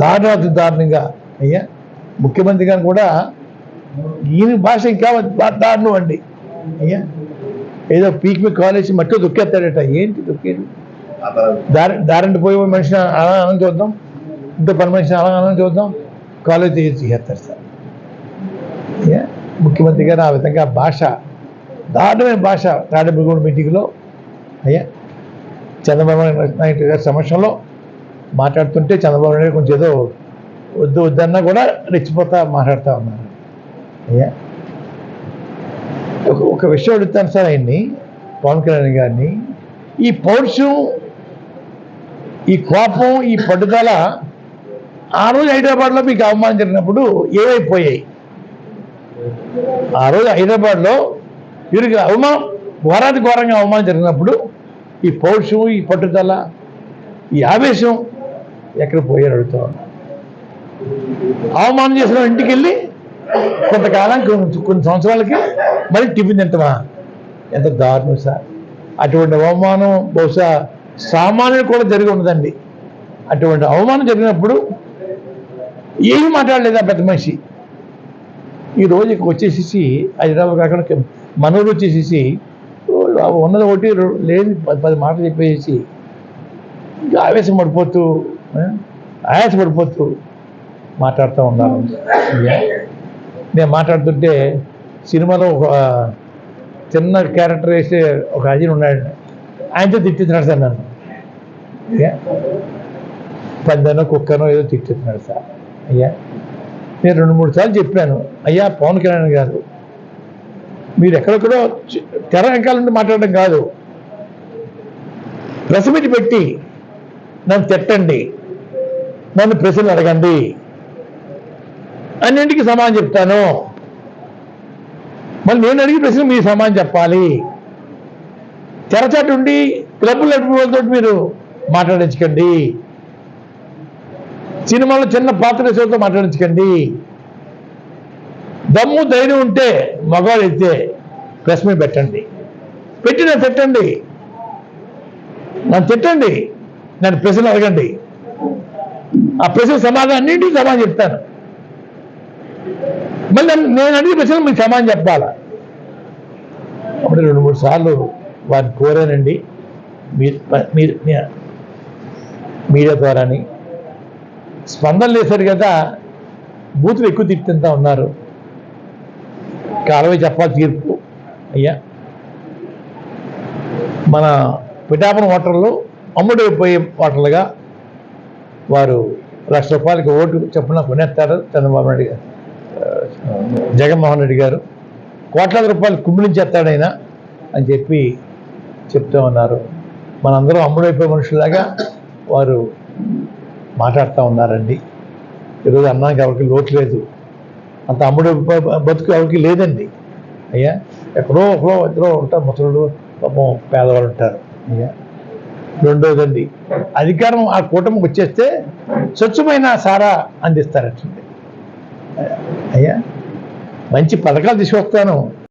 దారుణాతి దారుణంగా అయ్యా ముఖ్యమంత్రి గారు కూడా ఈయన భాష ఇంకా దారుణం అండి అయ్యా. ఏదో పీక్ మీ కాలేజ్ మట్టి దొక్కేస్తాడట. ఏంటి దొక్కేది? దారంటి పోయి మనిషిని అలా అనం చూద్దాం, ఇంకో పని మనిషిని అలా అనం చూద్దాం, కాలేజ్ చేస్తారు సార్. అయ్యా ముఖ్యమంత్రి గారు ఆ విధంగా భాష దారుణమైన భాష తాడేపల్లిగూడ మీటింగ్లో అయ్యా చంద్రబాబు నాయుడు గారి సమక్షంలో మాట్లాడుతుంటే చంద్రబాబు నాయుడు కొంచెం ఏదో వద్దన్నా కూడా రెచ్చిపోతా మాట్లాడుతూ ఉన్నారు. అయ్యా ఒక విషయం అడుగుతాను సార్ ఆయన్ని, పవన్ కళ్యాణ్ గారిని. ఈ పౌరుషం, ఈ కోపం, ఈ పట్టుదల ఆ రోజు హైదరాబాద్లో మీకు అవమానం జరిగినప్పుడు ఏమైపోయాయి? ఆ రోజు హైదరాబాద్లో వీరికి అవమానం ఘోరంగా అవమానం జరిగినప్పుడు ఈ పౌరుషం, ఈ పట్టుదల, ఈ ఆవేశం ఎక్కడ పోయారు అడుగుతా ఉన్నా. అవమానం చేసిన ఇంటికి వెళ్ళి కొంతకాలం కొన్ని సంవత్సరాలకి మళ్ళీ టిఫిన్ తింటామా? ఎంత దారుణం సార్. అటువంటి అవమానం బహుశా సామాన్యులు కూడా జరిగి ఉండదండి. అటువంటి అవమానం జరిగినప్పుడు ఏమి మాట్లాడలేదు ఆ పెద్ద మనిషి. ఈరోజు ఇక్కడ వచ్చేసేసి హైదరాబాద్ కాకుండా మనూరు వచ్చేసేసి ఉన్నది ఒకటి లేదు 10 మాటలు చెప్పేసి ఇంకా ఆయాసపడిపోతూ మాట్లాడుతూ ఉన్నారు. నేను మాట్లాడుతుంటే సినిమాలో ఒక చిన్న క్యారెక్టర్ వేసే ఒక అజీన్ ఉన్నాడు, ఆయనతో తిట్టిస్తున్నాడు సార్ నన్ను. పందనో కుక్కనో ఏదో తిట్టిస్తున్నాడు సార్. అయ్యా నేను 2-3 సార్లు చెప్పాను, అయ్యా పవన్ కళ్యాణ్ గారు మీరు ఎక్కడెక్కడో తెర వెనకాల నుండి మాట్లాడడం కాదు, ప్రెస్ మీట్ పెట్టి నన్ను తిట్టండి, నన్ను ప్రశ్నలు అడగండి, అన్నింటికి సమాధానం చెప్తాను. మళ్ళీ నేను అడిగి ప్రశ్న మీరు సమాధానం చెప్పాలి. తెరచాటు ఉండి క్లబ్బులు నడిపితో మీరు మాట్లాడించకండి, సినిమాలో చిన్న పాత్ర వేసేతో మాట్లాడించకండి. దమ్ము ధైర్యం ఉంటే మగవాడు అయితే ప్రెస్ మీట్ పెట్టండి, పెట్టి నన్ను తిట్టండి, నన్ను ప్రశ్నలు అడగండి, ఆ ప్రశ్న సమాధానం అన్నింటికి సమాధానం చెప్తాను. మళ్ళీ నేను అడిగే ప్రశ్నలు మీకు సమాధానం చెప్పాలా? అప్పుడు 2-3 సార్లు వారిని కోరానండి మీడియా ద్వారాని. స్పందన లేసారు కదా, బూతులు ఎక్కువ తిప్పుతుంటా ఉన్నారు. కాలవే చెప్పాలి తీర్పు. అయ్యా మన పిఠాపురం ఓటర్లు అమ్ముడైపోయే ఓటర్లుగా వారు ₹1,00,000 ఓటు చొప్పున కొనేస్తారు చంద్రబాబు నాయుడు గారు, జగన్మోహన్ రెడ్డి గారు. కోట్లాది రూపాయలు కుమ్మిలించేస్తాడైనా అని చెప్పి చెప్తూ ఉన్నారు. మనందరం అమ్ముడైపోయే మనుషులాగా వారు మాట్లాడుతూ ఉన్నారండి. ఈరోజు అన్నానికి ఎవరికి లోటు లేదు, అంత అమ్ముడు బతుకు ఎవరికి లేదండి. అయ్యా ఎక్కడో ఒకడో ఇద్దరో ఉంటారు, ముసలుడు పాపం పేదవాళ్ళు ఉంటారు. అయ్యా రెండోదండి, అధికారం ఆ కూటమికి వచ్చేస్తే స్వచ్ఛమైన సారా అందిస్తారటండి. అయ్యా మంచి పథకాలు తీసుకొస్తాను,